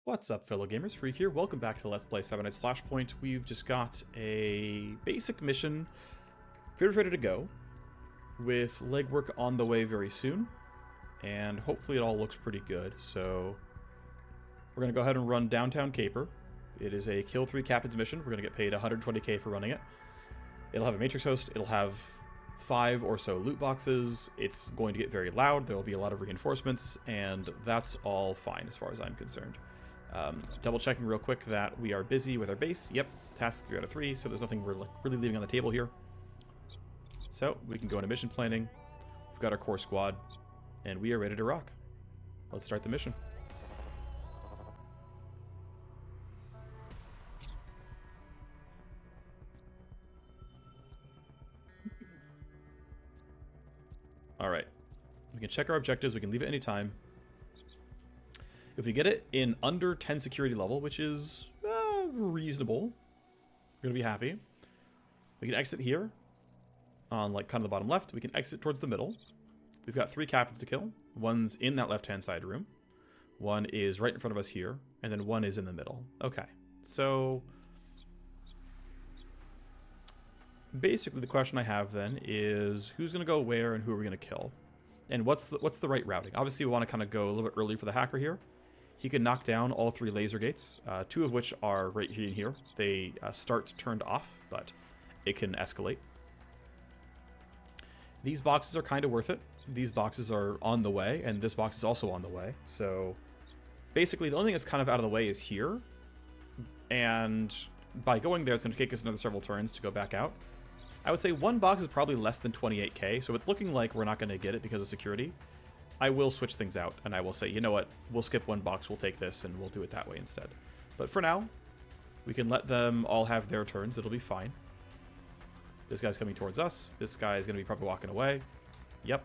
What's up, fellow gamers? Phreak here. Welcome back to Let's Play 7 Nights Flashpoint. We've just got a basic mission pretty much ready to go, with legwork on the way very soon, and hopefully it all looks pretty good. So we're going to go ahead and run Downtown Caper. It is a kill 3 captains mission. We're going to get paid 120k for running it. It'll have a matrix host. It'll have 5 or so loot boxes. It's going to get very loud. There will be a lot of reinforcements, and that's all fine as far as I'm concerned. Double checking real quick that we are busy with our base. Yep, task 3 out of 3, so there's nothing we're really leaving on the table here. So we can go into mission planning. We've got our core squad, and we are ready to rock. Let's start the mission. Alright, we can check our objectives. We can leave it any time. If we get it in under 10 security level, which is reasonable, we're going to be happy. We can exit here on like kind of the bottom left. We can exit towards the middle. We've got 3 captains to kill. One's in that left-hand side room. One is right in front of us here. And then one is in the middle. Okay, so basically the question I have then is who's going to go where and who are we going to kill? And what's the right routing? Obviously we want to kind of go a little bit early for the hacker here. He can knock down all 3 laser gates, 2 of which are right here and here. They start turned off, but it can escalate. These boxes are kind of worth it. These boxes are on the way, and this box is also on the way. So basically the only thing that's kind of out of the way is here. And by going there, it's going to take us another several turns to go back out. I would say one box is probably less than 28k, so it's looking like we're not going to get it because of security. I will switch things out, and I will say, you know what, we'll skip one box, we'll take this, and we'll do it that way instead. But for now, we can let them all have their turns, it'll be fine. This guy's coming towards us, this guy is going to be probably walking away. Yep.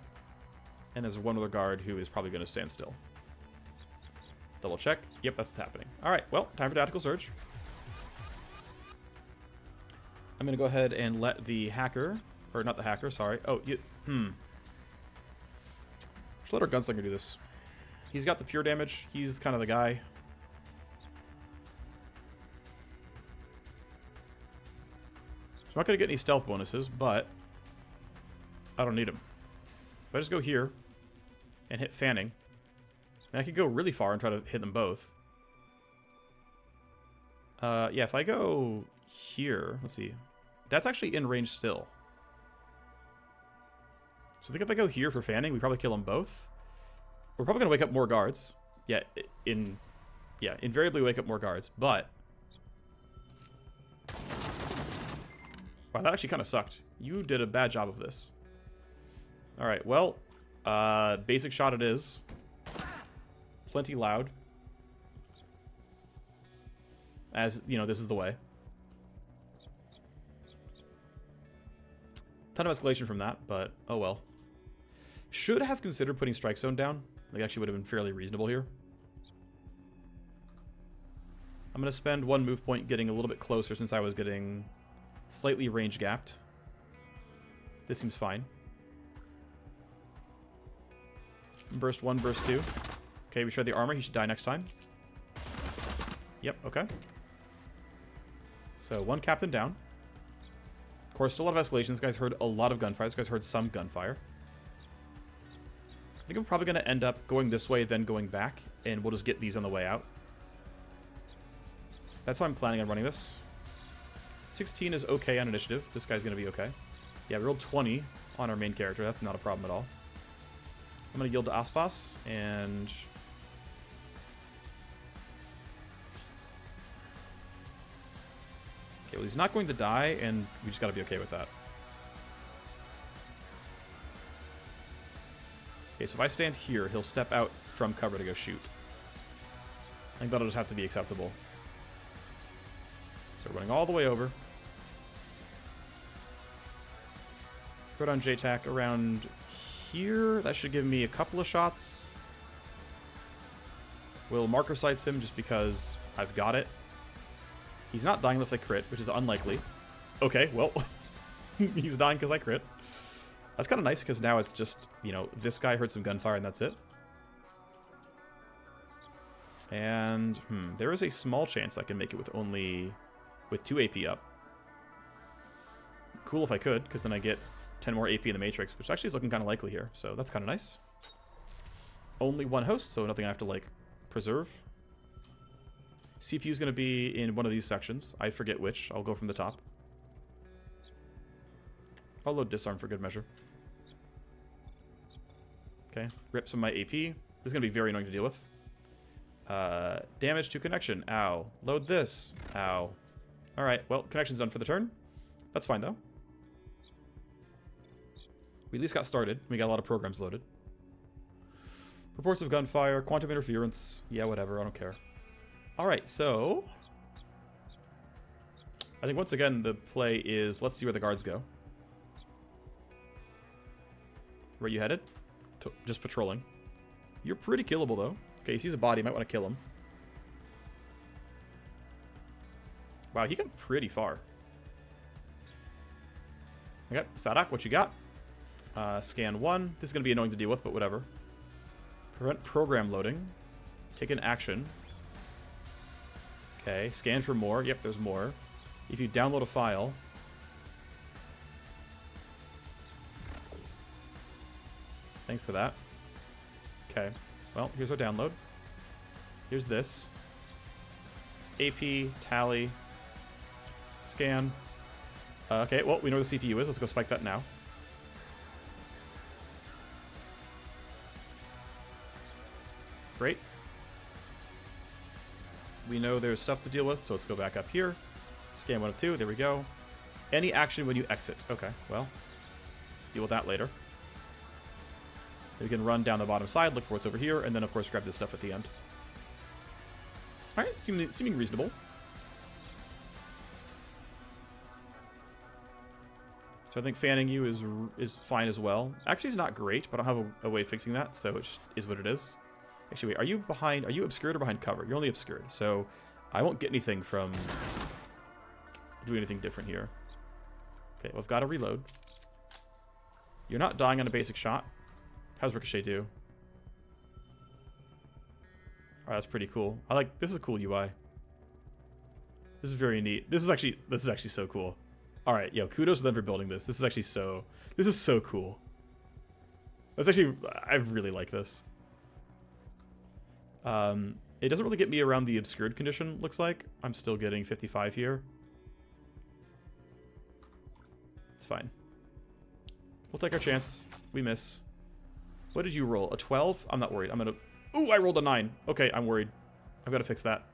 And there's one other guard who is probably going to stand still. Double check. Yep, that's what's happening. Alright, well, time for Tactical Surge. I'm going to go ahead and let the hacker, or not the hacker, sorry. Oh, Should let our Gunslinger do this. He's got the pure damage. He's kind of the guy. So I'm not going to get any stealth bonuses, but I don't need them. If I just go here and hit fanning, and I could go really far and try to hit them both. Yeah, if I go here, let's see. That's actually in range still. So I think if I go here for fanning, we probably kill them both. We're probably going to wake up more guards. Yeah, invariably wake up more guards, but... Wow, that actually kind of sucked. You did a bad job of this. Alright, well, basic shot it is. Plenty loud. As, you know, this is the way. Ton of escalation from that, but oh well. Should have considered putting Strike Zone down. Like, actually would have been fairly reasonable here. I'm going to spend 1 move point getting a little bit closer since I was getting slightly range gapped. This seems fine. Burst 1, burst 2. Okay, we shred the armor. He should die next time. Yep, okay. So 1 captain down. Of course, still a lot of escalation. This guy's heard a lot of gunfire. This guy's heard some gunfire. I think I'm probably going to end up going this way, then going back, and we'll just get these on the way out. That's how I'm planning on running this. 16 is okay on initiative. This guy's going to be okay. Yeah, we rolled 20 on our main character. That's not a problem at all. I'm going to yield to Aspas, and... Okay, well, he's not going to die, and we just got to be okay with that. Okay, so if I stand here, he'll step out from cover to go shoot. I think that'll just have to be acceptable. So running all the way over. Put on JTAC around here. That should give me a couple of shots. We'll marker sights him just because I've got it. He's not dying unless I crit, which is unlikely. Okay, well, he's dying because I crit. That's kind of nice because now it's just, you know, this guy heard some gunfire and that's it. And, there is a small chance I can make it with only... with 2 AP up. Cool if I could, because then I get 10 more AP in the Matrix, which actually is looking kind of likely here. So that's kind of nice. Only 1 host, so nothing I have to, like, preserve. CPU is going to be in one of these sections. I forget which. I'll go from the top. I'll load disarm for good measure. Okay, rip some of my AP. This is going to be very annoying to deal with. Damage to connection. Ow. Load this. Ow. Alright, well, connection's done for the turn. That's fine, though. We at least got started. We got a lot of programs loaded. Reports of gunfire, quantum interference. Yeah, whatever, I don't care. Alright, so... I think once again the play is, let's see where the guards go. Where you headed? Just patrolling. You're pretty killable, though. Okay, he sees a body, might want to kill him. Wow, he got pretty far. Okay, Sadak, what you got? Scan 1. This is going to be annoying to deal with, but whatever. Prevent program loading. Take an action. Okay, scan for more. Yep, there's more. If you download a file... Thanks for that. Okay, well, here's our download. Here's this. AP, tally, scan. Okay, well, we know where the CPU is. Let's go spike that now. Great. We know there's stuff to deal with, so let's go back up here. Scan 1 of 2, there we go. Any action when you exit. Okay, well, deal with that later. We can run down the bottom side, look for what's over here, and then, of course, grab this stuff at the end. Alright, seeming reasonable. So I think fanning you is fine as well. Actually, it's not great, but I don't have a way of fixing that, so it just is what it is. Actually, wait, are you obscured or behind cover? You're only obscured, so I won't get anything from doing anything different here. Okay, well, I've got to reload. You're not dying on a basic shot. How's Ricochet do? Alright, that's pretty cool. This is a cool UI. This is very neat. This is actually so cool. Alright, yo, kudos to them for building this. This is so cool. I really like this. It doesn't really get me around the obscured condition, looks like. I'm still getting 55 here. It's fine. We'll take our chance. We miss. What did you roll? A 12? I'm not worried. I'm gonna... Ooh, I rolled a 9. Okay, I'm worried. I've got to fix that.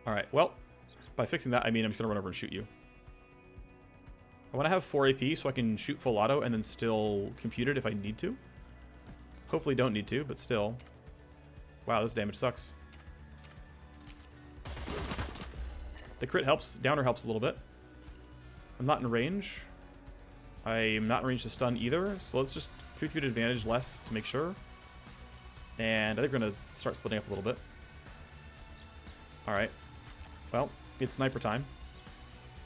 Alright, well, by fixing that, I mean I'm just gonna run over and shoot you. I want to have 4 AP so I can shoot full auto and then still compute it if I need to. Hopefully don't need to, but still. Wow, this damage sucks. The crit helps. Downer helps a little bit. I'm not in range. I'm not in range to stun either, so let's just compute advantage less to make sure. And I think we're going to start splitting up a little bit. Alright. Well, it's sniper time.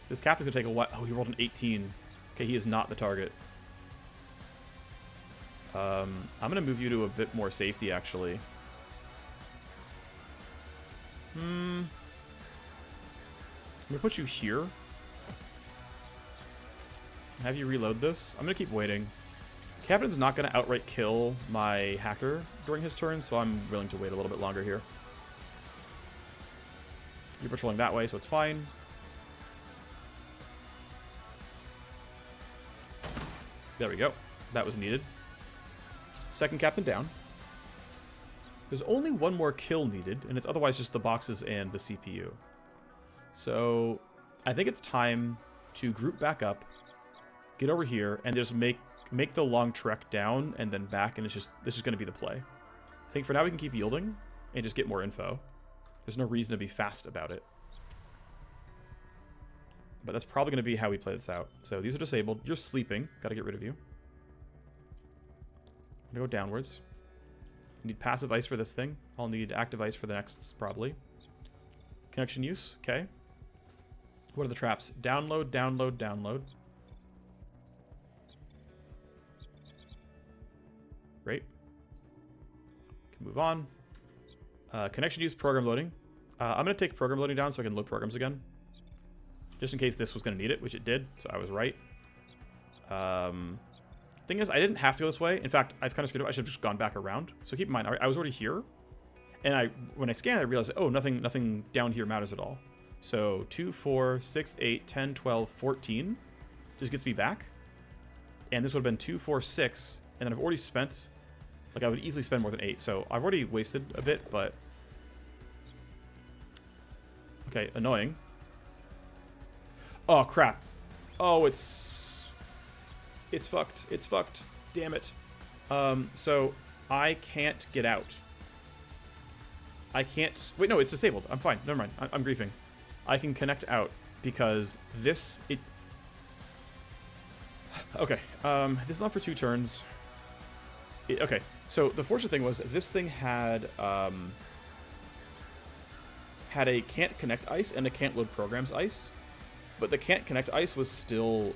This captain's going to take a while. Oh, he rolled an 18. Okay, he is not the target. I'm going to move you to a bit more safety, actually. I'm going to put you here. Have you reload this? I'm going to keep waiting. Captain's not going to outright kill my hacker during his turn, so I'm willing to wait a little bit longer here. You're patrolling that way, so it's fine. There we go. That was needed. Second captain down. There's only one more kill needed, and it's otherwise just the boxes and the CPU. So I think it's time to group back up, get over here, and just make the long trek down and then back, and this is going to be the play. I think for now we can keep yielding and just get more info. There's no reason to be fast about it. But that's probably going to be how we play this out. So these are disabled. You're sleeping. Got to get rid of you. I'm going to go downwards. I need passive ice for this thing. I'll need active ice for the next, probably. Connection use. Okay. What are the traps? Download, download, download. Great. Can move on. Connection use, program loading. I'm going to take program loading down so I can load programs again. Just in case this was going to need it, which it did, so I was right. Thing is, I didn't have to go this way. In fact, I've kind of screwed up. I should have just gone back around. So keep in mind, I was already here. And when I scanned, I realized, oh, nothing down here matters at all. So 2, 4, 6, 8, 10, 12, 14 just gets me back. And this would have been 2, 4, 6. And then I've already spent, like I would easily spend more than 8. So I've already wasted a bit, but... Okay, annoying. Oh, crap. Oh, it's fucked. It's fucked. Damn it. So I can't get out. I can't... Wait, no, it's disabled. I'm fine. Never mind. I'm griefing. I can connect out because this... Okay. This is on for 2 turns. Okay. So the fortunate thing was this thing had a can't connect ice and a can't load programs ice. But the can't connect ice was still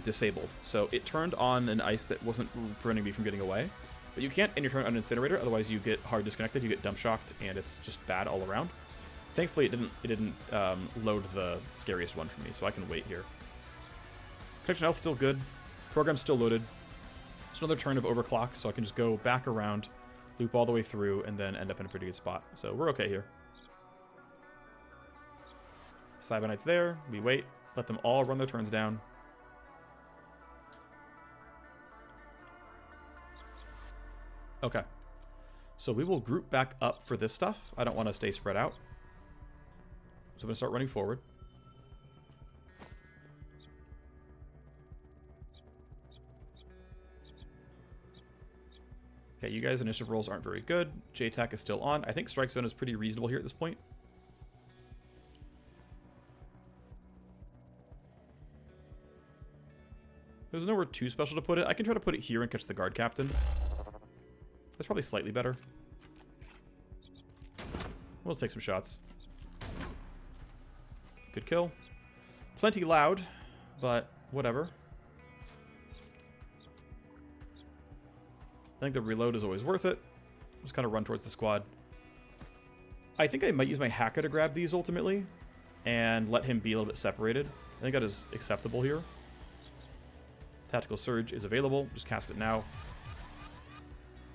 disabled. So it turned on an ice that wasn't preventing me from getting away. But you can't end your turn on an incinerator, otherwise you get hard disconnected, you get dump shocked, and it's just bad all around. Thankfully, it didn't load the scariest one for me, so I can wait here. Connection health still good. Program's still loaded. It's another turn of overclock, so I can just go back around, loop all the way through, and then end up in a pretty good spot. So we're okay here. Cybonite's there. We wait. Let them all run their turns down. Okay. So we will group back up for this stuff. I don't want to stay spread out. So I'm going to start running forward. Okay, you guys' initiative rolls aren't very good. J-Tac is still on. I think Strike Zone is pretty reasonable here at this point. There's nowhere too special to put it. I can try to put it here and catch the guard captain. That's probably slightly better. We'll take some shots. Good kill. Plenty loud, but whatever. I think the reload is always worth it. Just kind of run towards the squad. I think I might use my hacker to grab these ultimately and let him be a little bit separated. I think that is acceptable here. Tactical Surge is available. Just cast it now.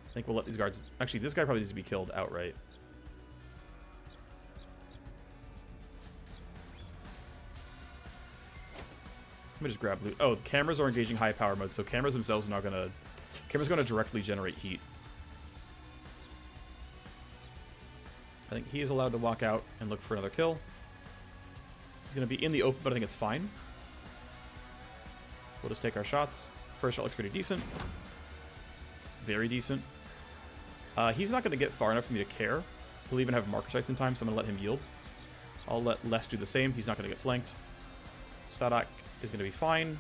I think we'll let these guards... Actually, this guy probably needs to be killed outright. Let me just grab loot. Oh, cameras are engaging high power mode, so cameras themselves are not going to... Cameras going to directly generate heat. I think he is allowed to walk out and look for another kill. He's going to be in the open, but I think it's fine. We'll just take our shots. First shot looks pretty decent. Very decent. He's not going to get far enough for me to care. He'll even have marker sights in time, so I'm going to let him yield. I'll let Les do the same. He's not going to get flanked. Sadak is going to be fine.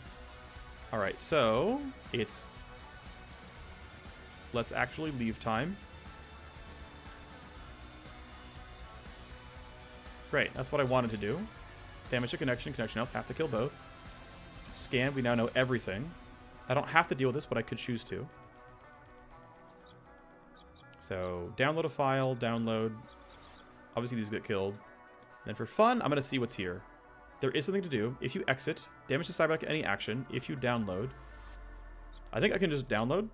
Alright, so it's... Let's actually leave time. Great, that's what I wanted to do. Damage to connection, connection health, have to kill both. Scan, we now know everything. I don't have to deal with this, but I could choose to. So, download a file, download. Obviously, these get killed. And then for fun, I'm going to see what's here. There is something to do. If you exit, damage to Cyberdeck any action. If you download, I think I can just download.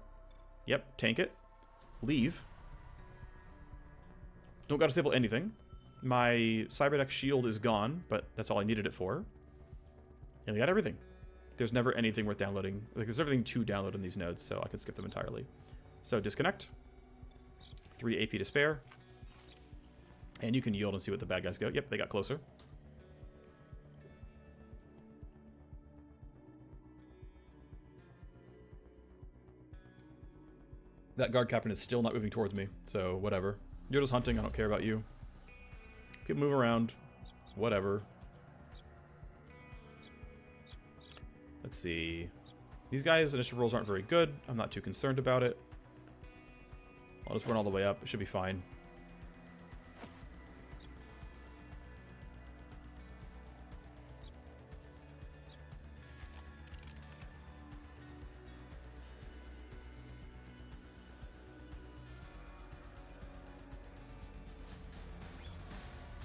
Yep, tank it. Leave. Don't got to disable anything. My Cyberdeck shield is gone, but that's all I needed it for. And we got everything. There's never anything worth downloading. Like, there's everything to download in these nodes, so I can skip them entirely. So, disconnect. 3 AP to spare. And you can yield and see what the bad guys go. Yep, they got closer. That guard captain is still not moving towards me, so whatever. You're just hunting, I don't care about you. People move around. Whatever. Let's see. These guys' initiative rolls aren't very good. I'm not too concerned about it. I'll just run all the way up. It should be fine.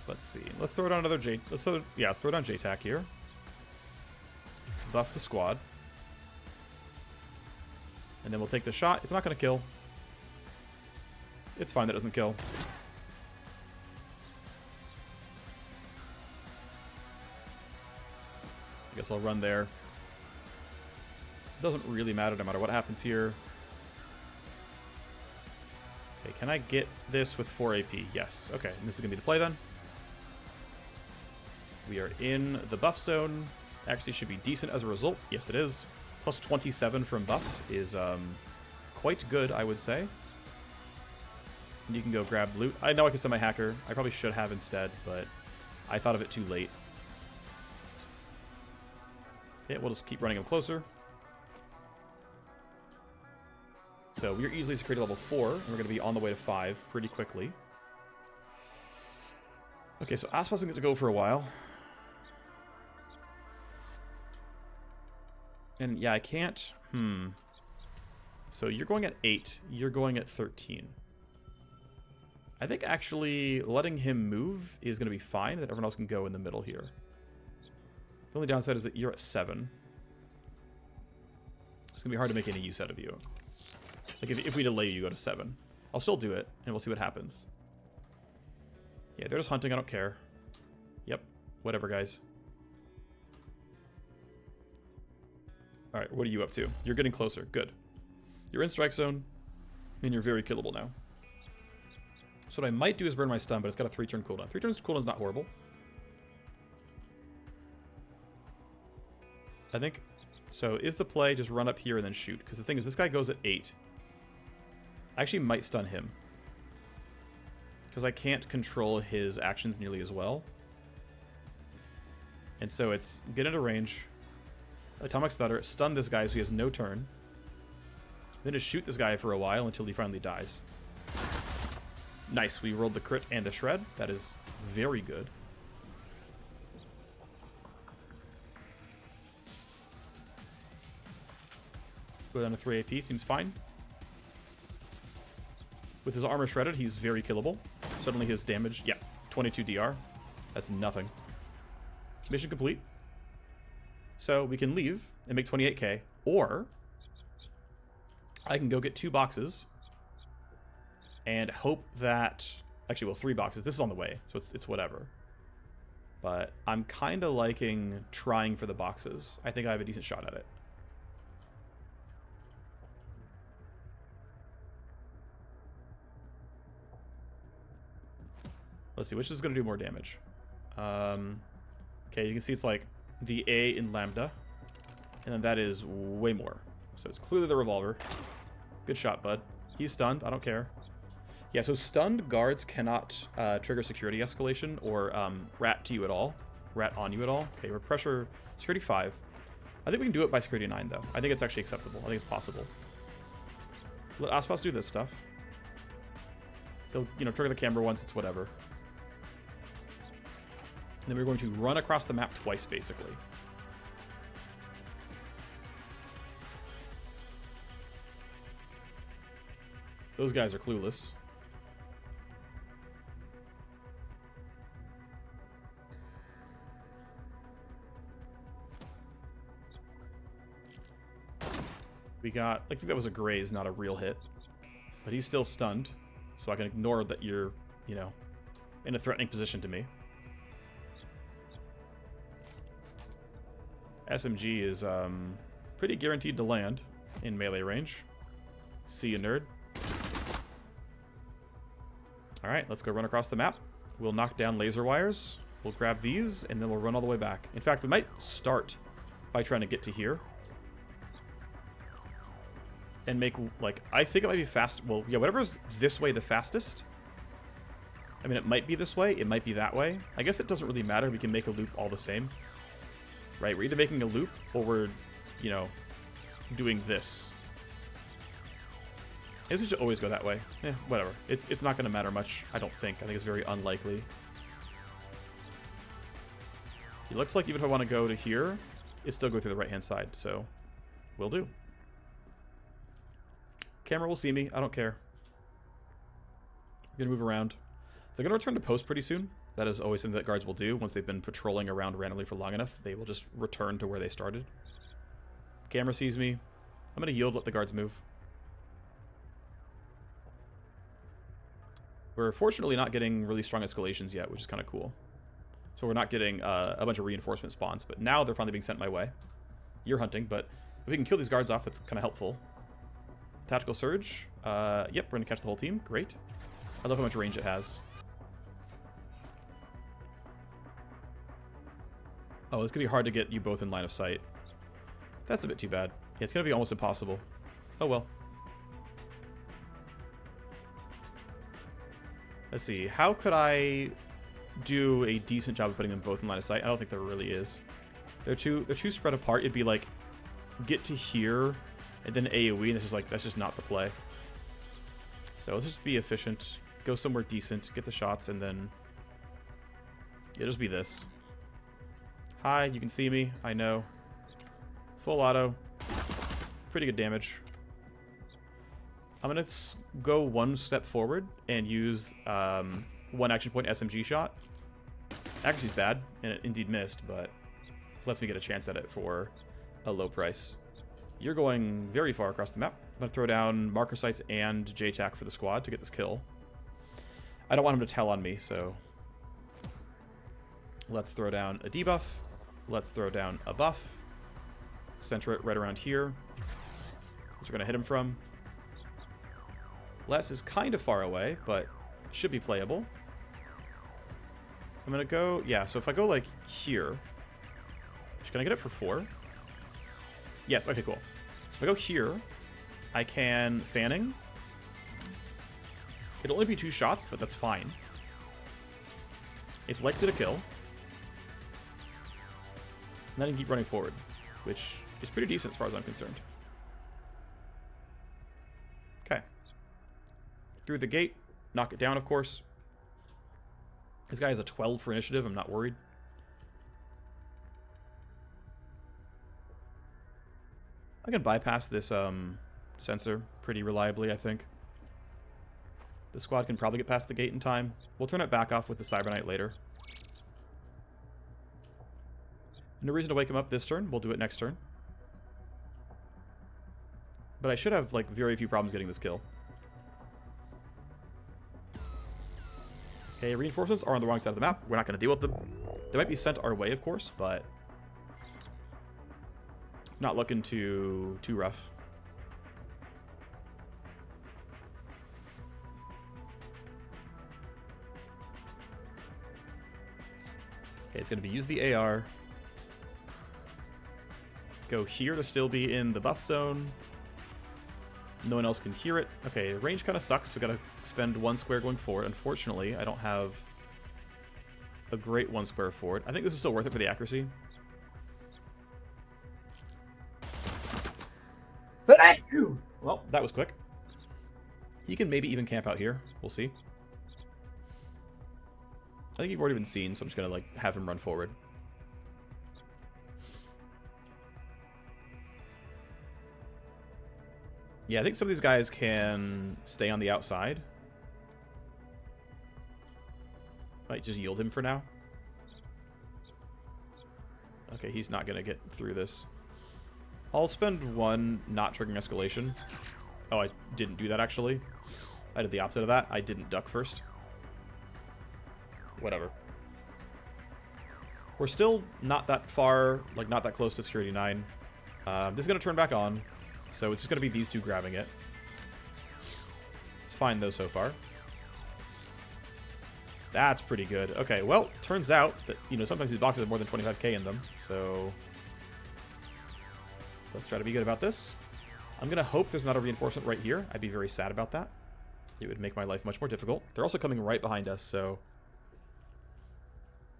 Let's see. Let's throw down another J. Let's throw down JTAC here. Let's buff the squad. And then we'll take the shot. It's not going to kill. It's fine that it doesn't kill. I guess I'll run there. Doesn't really matter no matter what happens here. Okay, can I get this with 4 AP? Yes. Okay, and this is going to be the play then. We are in the buff zone. Actually should be decent as a result. Yes, it is. Plus 27 from buffs is quite good, I would say. And you can go grab loot. I know I can send my hacker. I probably should have instead, but I thought of it too late. Okay, we'll just keep running him closer. So we're easily security level 4, and we're going to be on the way to 5 pretty quickly. Okay, so Aspas isn't going to go for a while. And yeah, I can't... So you're going at 8. You're going at 13. I think actually letting him move is going to be fine, that everyone else can go in the middle here. The only downside is that you're at 7. It's going to be hard to make any use out of you. Like, if we delay you go to 7. I'll still do it, and we'll see what happens. Yeah, they're just hunting. I don't care. Yep. Whatever, guys. Alright, what are you up to? You're getting closer. Good. You're in strike zone, and you're very killable now. So what I might do is burn my stun, but it's got a 3-turn cooldown. 3 turns cooldown is not horrible. I think... So, is the play just run up here and then shoot? Because the thing is, this guy goes at 8. I actually might stun him. Because I can't control his actions nearly as well. And so it's get into range, atomic stutter, stun this guy so he has no turn. Then just shoot this guy for a while until he finally dies. Nice, we rolled the crit and the shred. That is very good. Go down to 3 AP, seems fine. With his armor shredded, he's very killable. Suddenly his damage, yeah, 22 DR. That's nothing. Mission complete. So we can leave and make 28k, or I can go get 2 boxes and hope that... Actually, well, 3 boxes. This is on the way, so it's whatever. But I'm kind of liking trying for the boxes. I think I have a decent shot at it. Let's see, which is going to do more damage. Okay, you can see it's like the A in Lambda. And then that is way more. So it's clearly the revolver. Good shot, bud. He's stunned. I don't care. Yeah, so stunned guards cannot trigger security escalation or rat to you at all. Rat on you at all. Okay, we're pressure security 5. I think we can do it by security 9, though. I think it's actually acceptable. I think it's possible. Let Aspas do this stuff. He'll, trigger the camera once. It's whatever. And then we're going to run across the map twice, basically. Those guys are clueless. We got... I think that was a graze, not a real hit. But he's still stunned. So I can ignore that you're, in a threatening position to me. SMG is pretty guaranteed to land in melee range. See you, nerd. Alright, let's go run across the map. We'll knock down laser wires. We'll grab these, and then we'll run all the way back. In fact, we might start by trying to get to here. And make, I think it might be fast. Well, yeah, whatever's this way the fastest. I mean, it might be this way. It might be that way. I guess it doesn't really matter. We can make a loop all the same. Right, we're either making a loop or we're, doing this. I guess we should always go that way. Whatever. It's not going to matter much, I don't think. I think it's very unlikely. It looks like even if I want to go to here, it still go through the right-hand side, so will do. Camera will see me. I don't care. I'm going to move around. They're going to return to post pretty soon. That is always something that guards will do. Once they've been patrolling around randomly for long enough, they will just return to where they started. Camera sees me. I'm going to yield, let the guards move. We're fortunately not getting really strong escalations yet, which is kind of cool. So we're not getting a bunch of reinforcement spawns, but now they're finally being sent my way. You're hunting, but if we can kill these guards off, that's kind of helpful. Tactical Surge. Yep, we're going to catch the whole team. Great. I love how much range it has. Oh, it's going to be hard to get you both in line of sight. That's a bit too bad. Yeah, it's going to be almost impossible. Oh, well. Let's see. How could I do a decent job of putting them both in line of sight? I don't think there really is. They're too spread apart. It'd be like, get to here, and then AoE, and it's just like, that's just not the play. So let's just be efficient. Go somewhere decent. Get the shots, and then... it'll just be this. Hi, you can see me. I know. Full auto. Pretty good damage. I'm going to go one step forward and use one action point SMG shot. Accuracy's bad, and it indeed missed, but lets me get a chance at it for a low price. You're going very far across the map. I'm going to throw down marker sights and JTAC for the squad to get this kill. I don't want him to tell on me, so... let's throw down a debuff. Let's throw down a buff. Center it right around here. That's where we're going to hit him from. Les is kind of far away, but should be playable. I'm going to go... yeah, so if I go, like, here... can I get it for 4? Yes, okay, cool. So if I go here, I can fanning. It'll only be 2 shots, but that's fine. It's likely to kill. And then I can keep running forward, which is pretty decent as far as I'm concerned. Okay. Through the gate, knock it down, of course. This guy has a 12 for initiative, I'm not worried. I can bypass this sensor pretty reliably, I think. The squad can probably get past the gate in time. We'll turn it back off with the Cyberknight later. No reason to wake him up this turn. We'll do it next turn. But I should have, like, very few problems getting this kill. Okay, reinforcements are on the wrong side of the map. We're not going to deal with them. They might be sent our way, of course, but... it's not looking too rough. Okay, it's going to be use the AR. Go here to still be in the buff zone. No one else can hear it. Okay, range kind of sucks. We got to spend 1 square going forward. Unfortunately, I don't have a great 1 square forward. I think this is still worth it for the accuracy. Well, that was quick. He can maybe even camp out here. We'll see. I think you've already been seen, so I'm just going to, like, have him run forward. Yeah, I think some of these guys can stay on the outside. Might just yield him for now. Okay, he's not going to get through this. I'll spend 1 not triggering escalation. Oh, I didn't do that, actually. I did the opposite of that. I didn't duck first. Whatever. We're still not that far, like, not that close to Security 9. This is going to turn back on. So it's just going to be these 2 grabbing it. It's fine, though, so far. That's pretty good. Okay, well, turns out that, you know, sometimes these boxes have more than 25k in them. So let's try to be good about this. I'm going to hope there's not a reinforcement right here. I'd be very sad about that. It would make my life much more difficult. They're also coming right behind us, so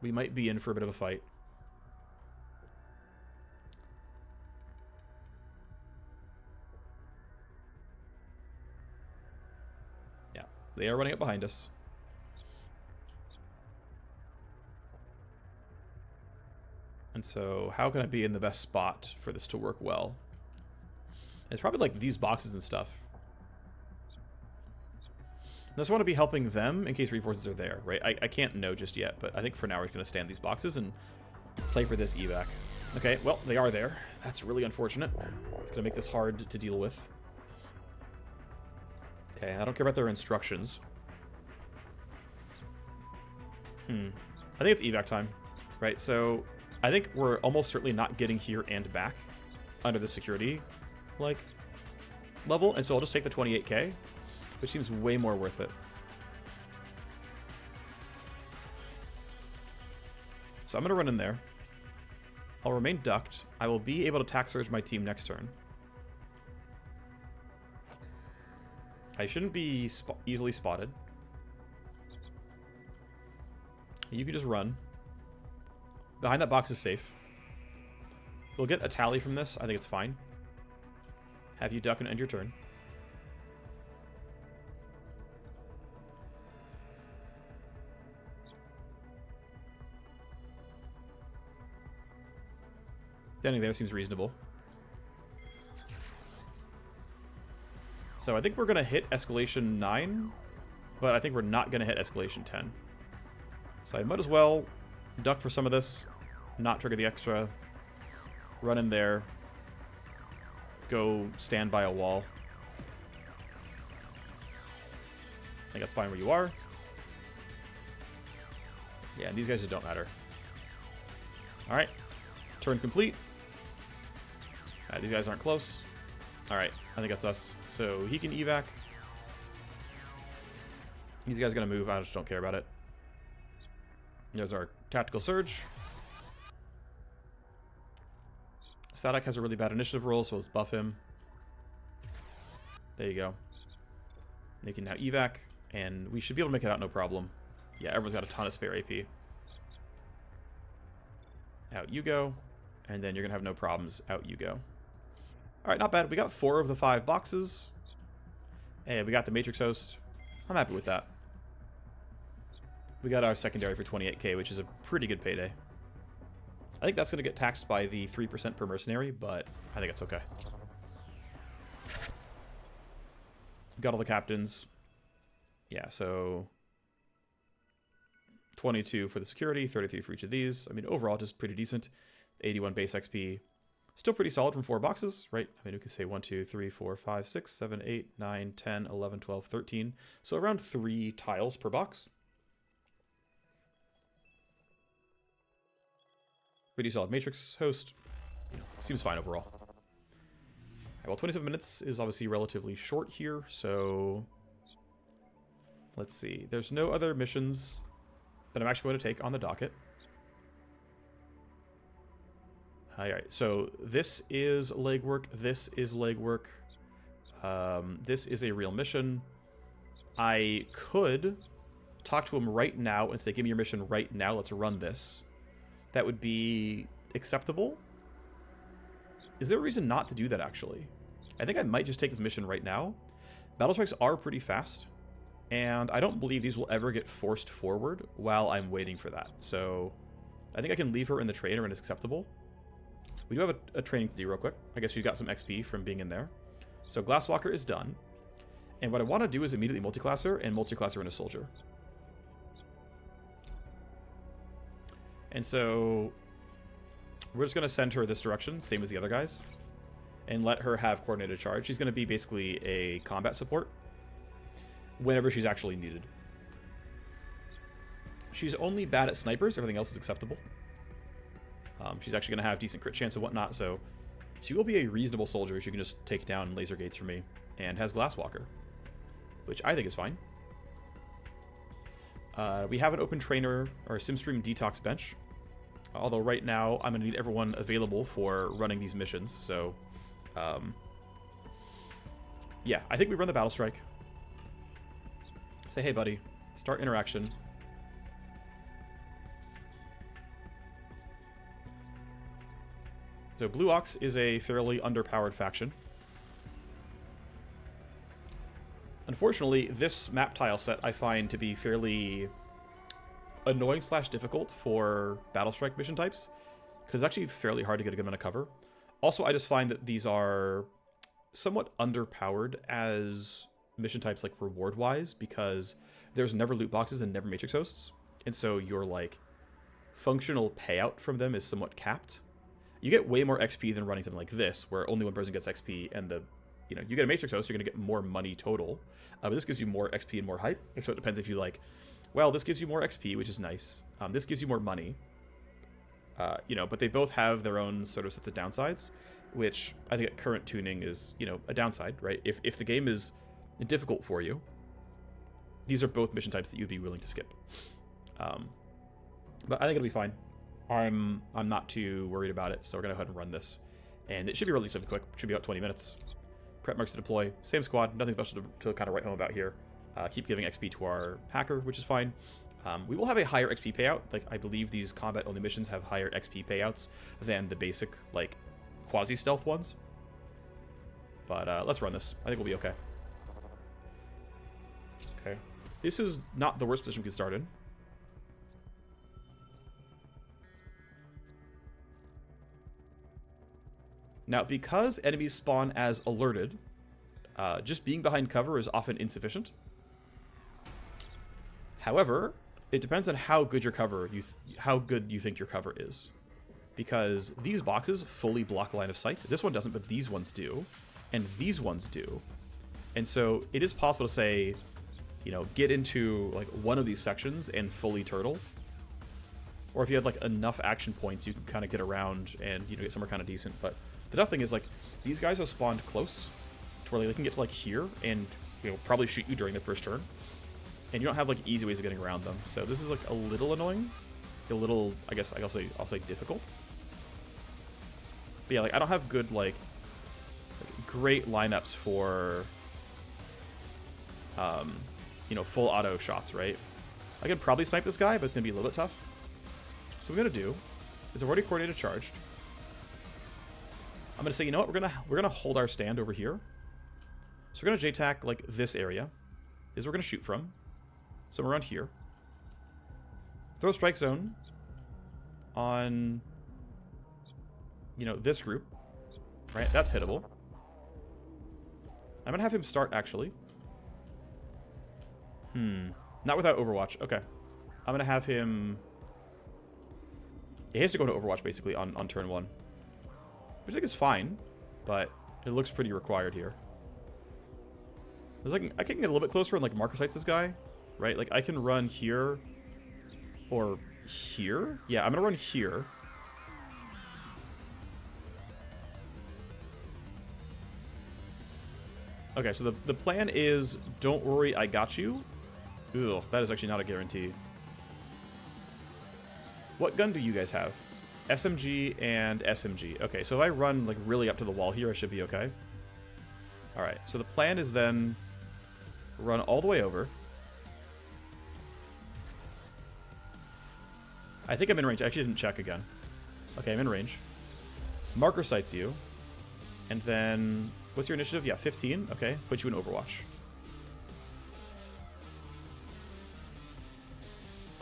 we might be in for a bit of a fight. They are running up behind us. And so, how can I be in the best spot for this to work well? It's probably like these boxes and stuff. just want to be helping them in case reinforcements are there, right? I can't know just yet, but I think for now we're going to stand these boxes and play for this evac. Okay, well, they are there. That's really unfortunate. It's going to make this hard to deal with. Okay, I don't care about their instructions. I think it's evac time, right? So I think we're almost certainly not getting here and back under the security, like, level. And so I'll just take the 28k, which seems way more worth it. So I'm going to run in there. I'll remain ducked. I will be able to attack surge my team next turn. I shouldn't be easily spotted. You can just run. Behind that box is safe. We'll get a tally from this. I think it's fine. Have you duck and end your turn. Standing there seems reasonable. So I think we're going to hit escalation 9, but I think we're not going to hit escalation 10. So I might as well duck for some of this, not trigger the extra, run in there, go stand by a wall. I think that's fine where you are. Yeah, and these guys just don't matter. Alright, turn complete. These guys aren't close. Alright, I think that's us. So he can evac. These guys are going to move. I just don't care about it. There's our tactical surge. Static has a really bad initiative roll, so let's buff him. There you go. They can now evac, and we should be able to make it out no problem. Yeah, everyone's got a ton of spare AP. Out you go, and then you're going to have no problems. Out you go. Alright, not bad. We got 4 of the 5 boxes. And we got the Matrix Host. I'm happy with that. We got our secondary for 28k, which is a pretty good payday. I think that's going to get taxed by the 3% per mercenary, but I think it's okay. Got all the captains. Yeah, so 22 for the security, 33 for each of these. I mean, overall, just pretty decent. 81 base XP. Still pretty solid from 4 boxes, right? I mean, we could say 1, 2, 3, 4, 5, 6, 7, 8, 9, 10, 11, 12, 13. So around 3 tiles per box. Pretty solid Matrix Host. Seems fine overall. All right, well, 27 minutes is obviously relatively short here, so let's see. There's no other missions that I'm actually going to take on the docket. Alright, so this is legwork, this is legwork, this is a real mission. I could talk to him right now and say, give me your mission right now, let's run this. That would be acceptable. Is there a reason not to do that, actually? I think I might just take this mission right now. Battle strikes are pretty fast, and I don't believe these will ever get forced forward while I'm waiting for that. So I think I can leave her in the trainer and it's acceptable. We do have a training to do real quick. I guess she's got some XP from being in there. So Glasswalker is done. And what I want to do is immediately multiclass her and multiclass her in a soldier. And so we're just going to send her this direction, same as the other guys, and let her have coordinated charge. She's going to be basically a combat support whenever she's actually needed. She's only bad at snipers. Everything else is acceptable. She's actually going to have decent crit chance and whatnot, so she will be a reasonable soldier. She can just take down laser gates for me, and has Glasswalker, which I think is fine. We have an open trainer or SimStream detox bench, although right now I'm going to need everyone available for running these missions, so yeah, I think we run the battle strike. Say, hey buddy, start interaction. So Blue Ox is a fairly underpowered faction. Unfortunately, this map tile set I find to be fairly annoying / difficult for battle strike mission types, because it's actually fairly hard to get a good amount of cover. Also, I just find that these are somewhat underpowered as mission types like reward-wise, because there's never loot boxes and never matrix hosts, and so your like functional payout from them is somewhat capped. You get way more XP than running something like this, where only one person gets XP, and you get a matrix host, you're gonna get more money total. But this gives you more XP and more hype. So it depends if you like, well, this gives you more XP, which is nice. This gives you more money. But they both have their own sort of sets of downsides, which I think at current tuning is, a downside, right? If the game is difficult for you, these are both mission types that you'd be willing to skip. But I think it'll be fine. I'm not too worried about it, so we're gonna go ahead and run this, and it should be relatively quick. It should be about 20 minutes. Prep marks to deploy. Same squad. Nothing special to kind of write home about here. Keep giving XP to our hacker, which is fine. We will have a higher XP payout. Like, I believe these combat-only missions have higher XP payouts than the basic, like, quasi-stealth ones. But let's run this. I think we'll be okay. Okay. This is not the worst position we can start in. Now, because enemies spawn as alerted, just being behind cover is often insufficient. However, it depends on how good your cover, how good you think your cover is. Because these boxes fully block line of sight. This one doesn't, but these ones do. And these ones do. And so it is possible to say, get into like one of these sections and fully turtle. Or if you had like enough action points, you can kind of get around and get somewhere kind of decent. But the tough thing is, like, these guys are spawned close to where they can get to like here and probably shoot you during their first turn. And you don't have like easy ways of getting around them. So this is like a little annoying. A little, I guess I'll say difficult. But yeah, like I don't have good like great lineups for full auto shots, right? I could probably snipe this guy, but it's gonna be a little bit tough. So what we're gonna do is I've already coordinated charged. I'm gonna say, we're gonna hold our stand over here. So we're gonna J-tack like this area. This is where we're gonna shoot from. Somewhere around here. Throw strike zone on this group. Right? That's hittable. I'm gonna have him start actually. Not without Overwatch. Okay. I'm gonna have him. He has to go to Overwatch basically on turn 1. Which I think is fine, but it looks pretty required here. There's like I can get a little bit closer and like marker sights this guy, right? Like I can run here or here. Yeah, I'm gonna run here. Okay, so the plan is don't worry, I got you. Ugh, that is actually not a guarantee. What gun do you guys have? SMG and SMG. Okay, so if I run like really up to the wall here, I should be okay. Alright, so the plan is then run all the way over. I think I'm in range. I actually didn't check again. Okay, I'm in range. Marker sights you. And then, what's your initiative? Yeah, 15. Okay, put you in Overwatch.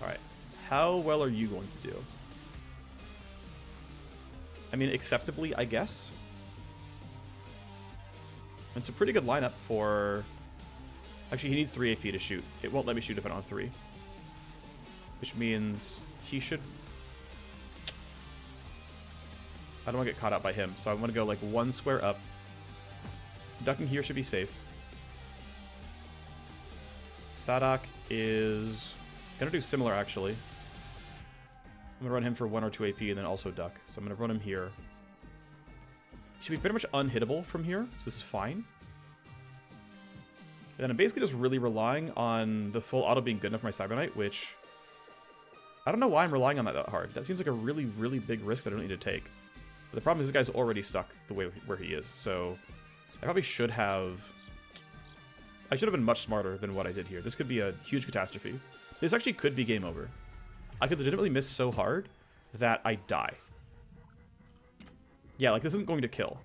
Alright, how well are you going to do? I mean, acceptably, I guess. It's a pretty good lineup for... Actually, he needs 3 AP to shoot. It won't let me shoot if I don't have 3. Which means he should... I don't want to get caught out by him, so I want to go like 1 square up. Ducking here should be safe. Sadak is going to do similar, actually. I'm going to run him for 1 or 2 AP and then also duck. So I'm going to run him here. He should be pretty much unhittable from here, so this is fine. And then I'm basically just really relying on the full auto being good enough for my Cyber Knight, which... I don't know why I'm relying on that hard. That seems like a really, really big risk that I don't need to take. But the problem is this guy's already stuck the way where he is, so... I probably should have... I should have been much smarter than what I did here. This could be a huge catastrophe. This actually could be game over. I could legitimately miss so hard that I die. Yeah, like this isn't going to kill.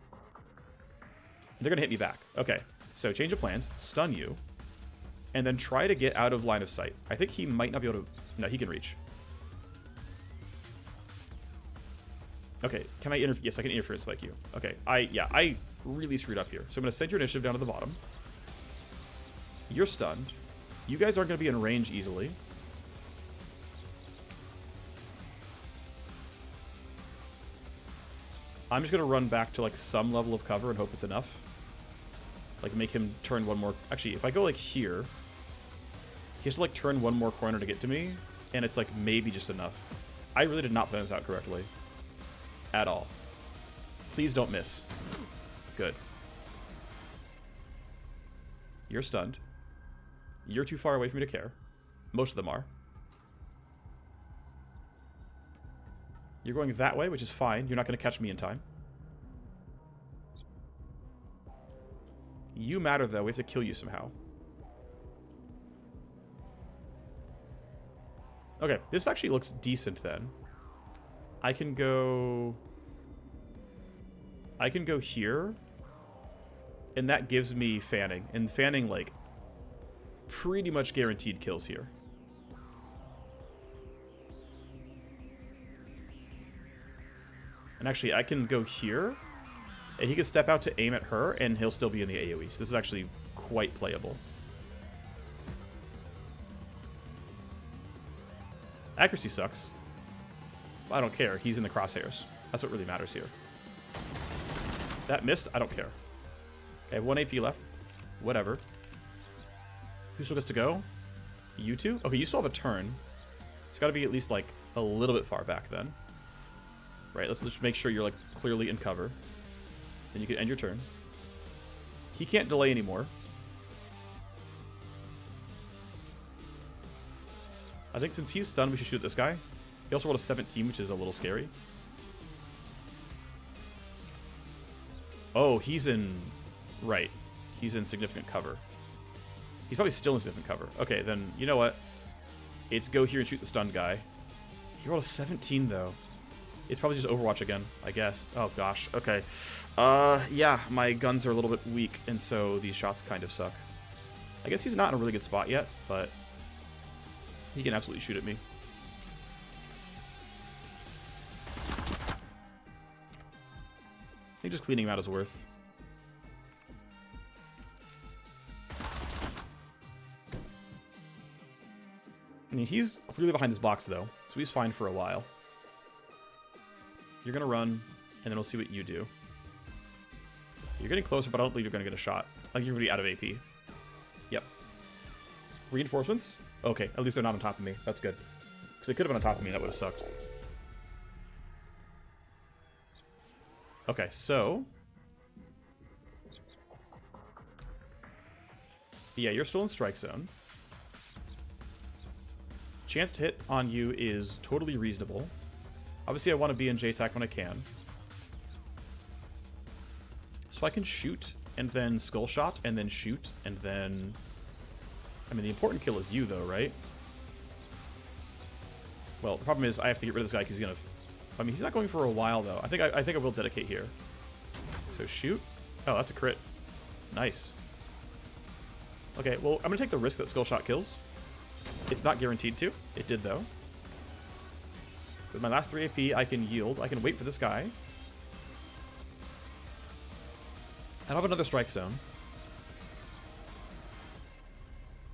They're going to hit me back. Okay, so change of plans, stun you, and then try to get out of line of sight. I think he might not be able to... No, he can reach. Okay, can I interfere? Yes, I can interfere and spike you. Okay, I really screwed up here. So I'm going to send your initiative down to the bottom. You're stunned. You guys aren't going to be in range easily. I'm just going to run back to like some level of cover and hope it's enough. Like make him turn one more... Actually, if I go like here, he has to like turn one more corner to get to me, and it's like maybe just enough. I really did not plan this out correctly. At all. Please don't miss. Good. You're stunned. You're too far away for me to care. Most of them are. You're going that way, which is fine. You're not going to catch me in time. You matter, though. We have to kill you somehow. Okay, this actually looks decent, then. I can go here. And that gives me fanning. And fanning, like, pretty much guaranteed kills here. And actually, I can go here, and he can step out to aim at her, and he'll still be in the AoE. So this is actually quite playable. Accuracy sucks. I don't care. He's in the crosshairs. That's what really matters here. That missed. I don't care. Okay, 1 AP left. Whatever. Who still gets to go? You two? Okay, you still have a turn. It's got to be at least, like, a little bit far back then. Right, let's just make sure you're, like, clearly in cover. Then you can end your turn. He can't delay anymore. I think since he's stunned, we should shoot at this guy. He also rolled a 17, which is a little scary. Oh, he's in... Right. He's in significant cover. He's probably still in significant cover. Okay, then, you know what? It's go here and shoot the stunned guy. He rolled a 17, though. It's probably just Overwatch again, I guess. Oh, gosh. Okay. Yeah, my guns are a little bit weak, and so these shots kind of suck. I guess he's not in a really good spot yet, but he can absolutely shoot at me. I think just cleaning him out is worth. I mean, he's clearly behind this box, though, so he's fine for a while. You're going to run, and then we'll see what you do. You're getting closer, but I don't believe you're going to get a shot. Like, you're going to be out of AP. Yep. Reinforcements? Okay, at least they're not on top of me. That's good. Because they could have been on top of me, that would have sucked. Okay, so... Yeah, you're still in strike zone. Chance to hit on you is totally reasonable. Obviously, I want to be in JTAC when I can. So I can shoot, and then skull shot, and then shoot, and then... I mean, the important kill is you, though, right? Well, the problem is I have to get rid of this guy because he's going to... I mean, he's not going for a while, though. I think I will dedicate here. So shoot. Oh, that's a crit. Nice. Okay, well, I'm going to take the risk that skull shot kills. It's not guaranteed to. It did, though. With my last 3 AP, I can yield. I can wait for this guy. I don't have another strike zone.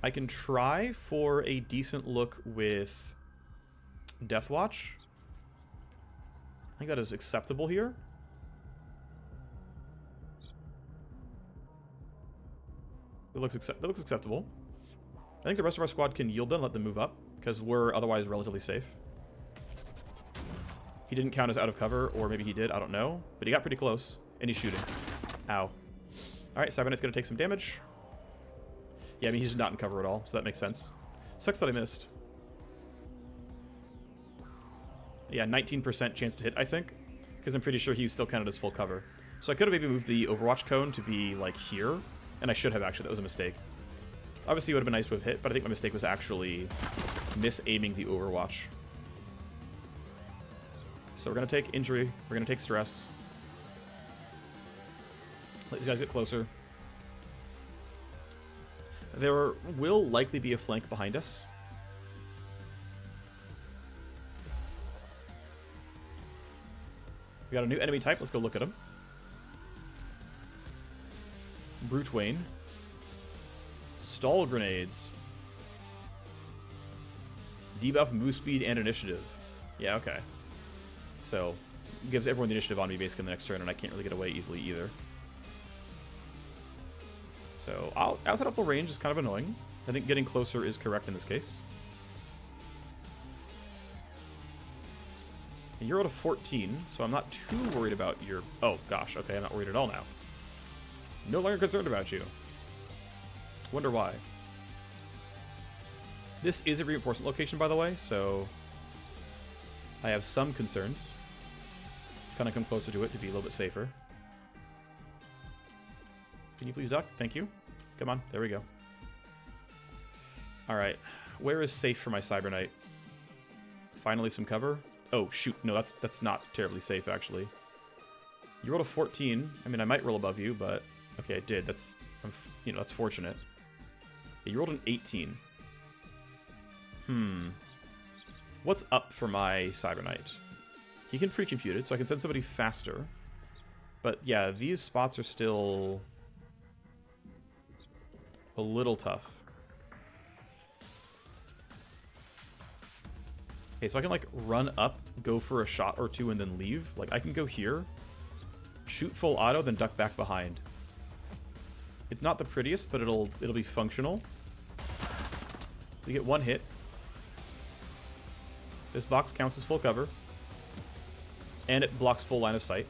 I can try for a decent look with Deathwatch. I think that is acceptable here. That looks acceptable. I think the rest of our squad can yield then, let them move up, because we're otherwise relatively safe. He didn't count as out of cover, or maybe he did, I don't know. But he got pretty close, and he's shooting. Ow. Alright, 7 is going to take some damage. Yeah, I mean, he's not in cover at all, so that makes sense. Sucks that I missed. Yeah, 19% chance to hit, I think, because I'm pretty sure he still counted as full cover. So I could have maybe moved the Overwatch cone to be, like, here, and I should have, actually. That was a mistake. Obviously, it would have been nice to have hit, but I think my mistake was actually misaiming the Overwatch. So we're going to take injury. We're going to take stress. Let these guys get closer. There will likely be a flank behind us. We got a new enemy type. Let's go look at him. Brute Wayne. Stall grenades. Debuff move speed and initiative. Yeah, okay. So, gives everyone the initiative on me basically in the next turn, and I can't really get away easily either. So, outside up the range is kind of annoying. I think getting closer is correct in this case. You're at a 14, so I'm not too worried about your... Oh, gosh. Okay, I'm not worried at all now. No longer concerned about you. Wonder why. This is a reinforcement location, by the way, so... I have some concerns. Just kind of come closer to it to be a little bit safer. Can you please duck? Thank you. Come on. There we go. Alright. Where is safe for my Cyber Knight? Finally some cover. Oh, shoot. No, that's not terribly safe, actually. You rolled a 14. I mean, I might roll above you, but... Okay, I did. That's, you know, that's fortunate. Yeah, you rolled an 18. What's up for my Cyber Knight? He can pre-compute it, so I can send somebody faster. But, yeah, these spots are still... a little tough. Okay, so I can, like, run up, go for a shot or two, and then leave. Like, I can go here, shoot full auto, then duck back behind. It's not the prettiest, but it'll be functional. You get one hit. This box counts as full cover. And it blocks full line of sight.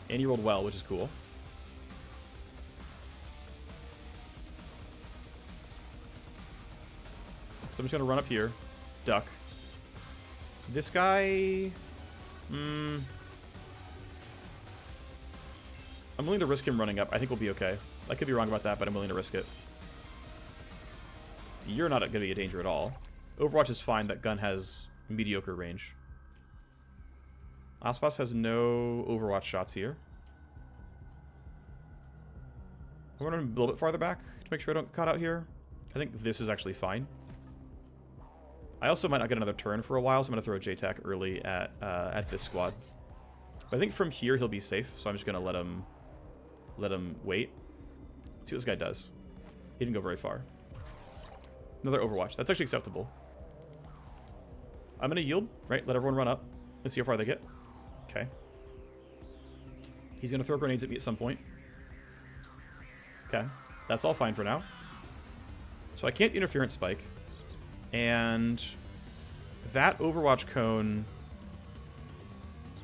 And you rolled well, which is cool. So I'm just going to run up here, duck. This guy... I'm willing to risk him running up. I think we'll be okay. I could be wrong about that, but I'm willing to risk it. You're not going to be a danger at all. Overwatch is fine. That gun has mediocre range. Aspas has no Overwatch shots here. I'm going to run a little bit farther back to make sure I don't get caught out here. I think this is actually fine. I also might not get another turn for a while, so I'm going to throw a JTAC early at this squad. But I think from here he'll be safe, so I'm just going to let him wait. See what this guy does. He didn't go very far. Another Overwatch. That's actually acceptable. I'm going to yield, right? Let everyone run up. Let's see how far they get. Okay. He's going to throw grenades at me at some point. Okay. That's all fine for now. So I can't interference spike. And that Overwatch cone...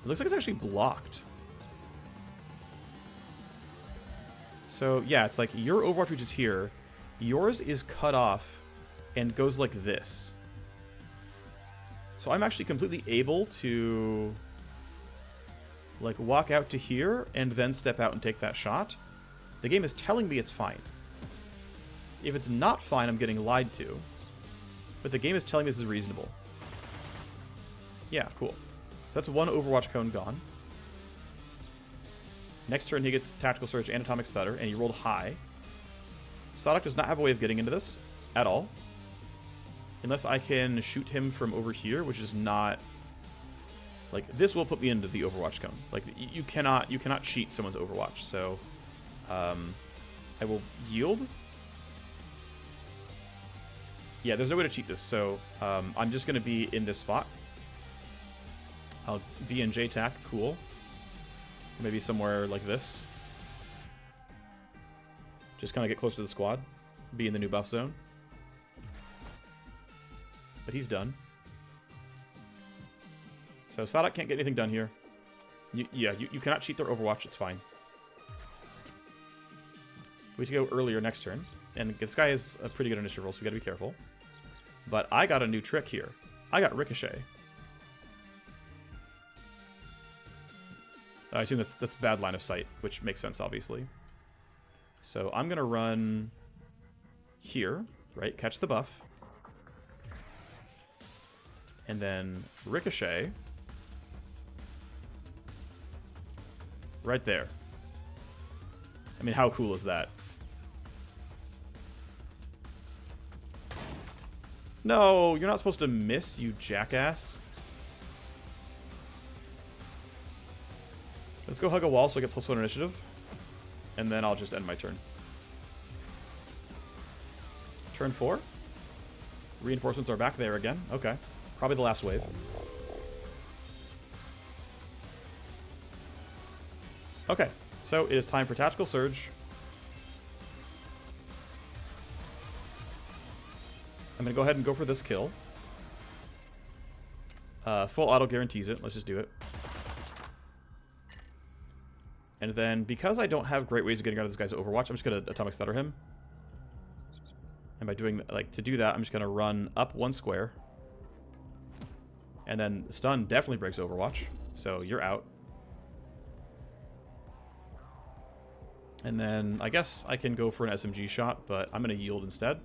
It looks like it's actually blocked. So, yeah, it's like your Overwatch reach is here. Yours is cut off and goes like this. So I'm actually completely able to, like, walk out to here and then step out and take that shot. The game is telling me it's fine. If it's not fine, I'm getting lied to. But the game is telling me this is reasonable. Yeah, cool. That's one Overwatch cone gone. Next turn, he gets Tactical Surge and Atomic Stutter, and he rolled high. Sadok does not have a way of getting into this at all. Unless I can shoot him from over here, which is not... Like, this will put me into the Overwatch cone. Like, you cannot cheat someone's Overwatch, so... I will yield. Yeah, there's no way to cheat this, so I'm just going to be in this spot. I'll be in JTAC, cool. Maybe somewhere like this. Just kind of get close to the squad. Be in the new buff zone. But he's done. So Sadok can't get anything done here. You cannot cheat their Overwatch, it's fine. We have to go earlier next turn. And this guy is a pretty good initiative roll, so we gotta be careful. But I got a new trick here. I got Ricochet. I assume that's bad line of sight, which makes sense, obviously. So I'm going to run here, right? Catch the buff. And then Ricochet. Right there. I mean, how cool is that? No, you're not supposed to miss, you jackass. Let's go hug a wall so I get +1 initiative. And then I'll just end my turn. Turn 4. Reinforcements are back there again. Okay. Probably the last wave. Okay. So it is time for Tactical Surge. I'm going to go ahead and go for this kill. Full auto guarantees it. Let's just do it. And then, because I don't have great ways of getting out of this guy's Overwatch, I'm just going to Atomic Stutter him. And by doing, like, to do that, I'm just going to run up 1 square. And then stun definitely breaks Overwatch. So you're out. And then I guess I can go for an SMG shot, but I'm going to yield instead.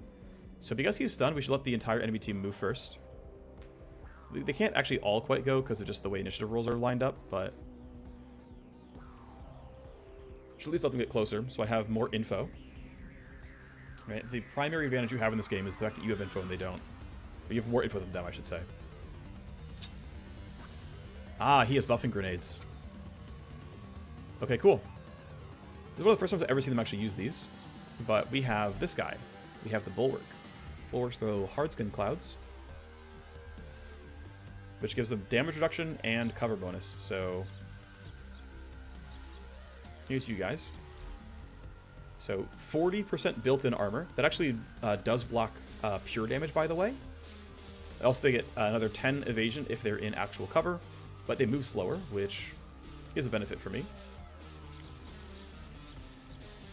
So because he's stunned, we should let the entire enemy team move first. They can't actually all quite go because of just the way initiative rolls are lined up, but should at least let them get closer so I have more info. Right? The primary advantage you have in this game is the fact that you have info and they don't. Or you have more info than them, I should say. Ah, he has buffing grenades. Okay, cool. This is one of the first times I've ever seen them actually use these. But we have this guy. We have the Bulwark. Bulwarks throw Hardskin Clouds, which gives them damage reduction and cover bonus. So here's you guys. So 40% built-in armor. That actually does block pure damage, by the way. Also, they get another 10 evasion if they're in actual cover, but they move slower, which is a benefit for me.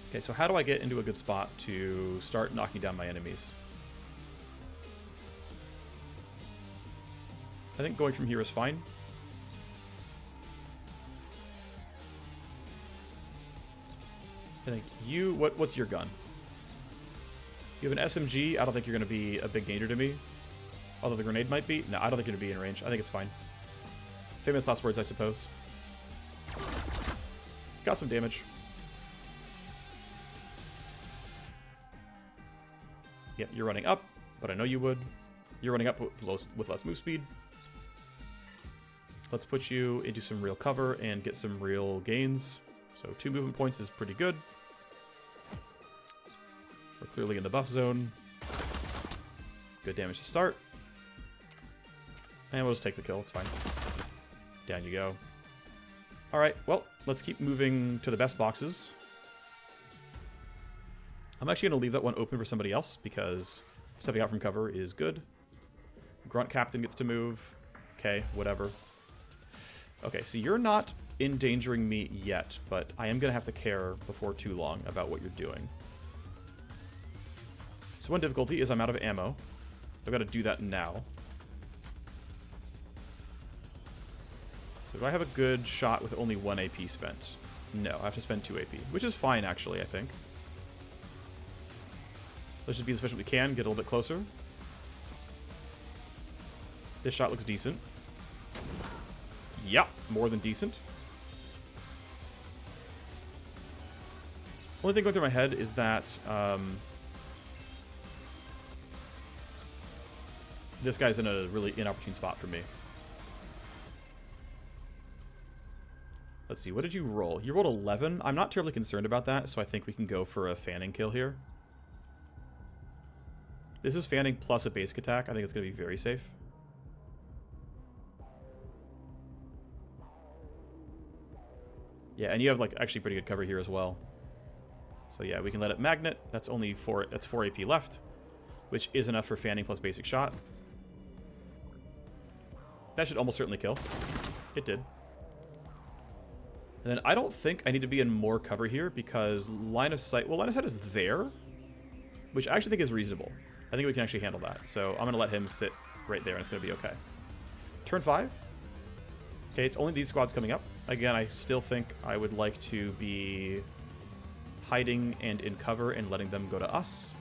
Okay, so how do I get into a good spot to start knocking down my enemies? I think going from here is fine. I think you... What's your gun? You have an SMG. I don't think you're going to be a big danger to me. Although the grenade might be. No, I don't think you're going to be in range. I think it's fine. Famous last words, I suppose. Got some damage. Yep, you're running up, but I know you would. You're running up with less move speed. Let's put you into some real cover and get some real gains. So 2 movement points is pretty good. We're clearly in the buff zone. Good damage to start. And we'll just take the kill, it's fine. Down you go. Alright, well, let's keep moving to the best boxes. I'm actually going to leave that one open for somebody else because stepping out from cover is good. Grunt Captain gets to move. Okay, whatever. Okay, so you're not endangering me yet, but I am going to have to care before too long about what you're doing. So one difficulty is I'm out of ammo. I've got to do that now. So do I have a good shot with only 1 AP spent? No, I have to spend 2 AP, which is fine actually, I think. Let's just be as efficient as we can, get a little bit closer. This shot looks decent. Yep, more than decent. Only thing going through my head is that this guy's in a really inopportune spot for me. Let's see, what did you roll? You rolled 11. I'm not terribly concerned about that, so I think we can go for a fanning kill here. This is fanning plus a basic attack. I think it's going to be very safe. Yeah, and you have like actually pretty good cover here as well. So yeah, we can let it magnet. That's only 4 AP left, which is enough for fanning plus basic shot. That should almost certainly kill. It did. And then I don't think I need to be in more cover here because line of sight, well, line of sight is there, which I actually think is reasonable. I think we can actually handle that. So I'm going to let him sit right there and it's going to be okay. Turn 5. Okay, it's only these squads coming up. Again, I still think I would like to be hiding and in cover and letting them go to us.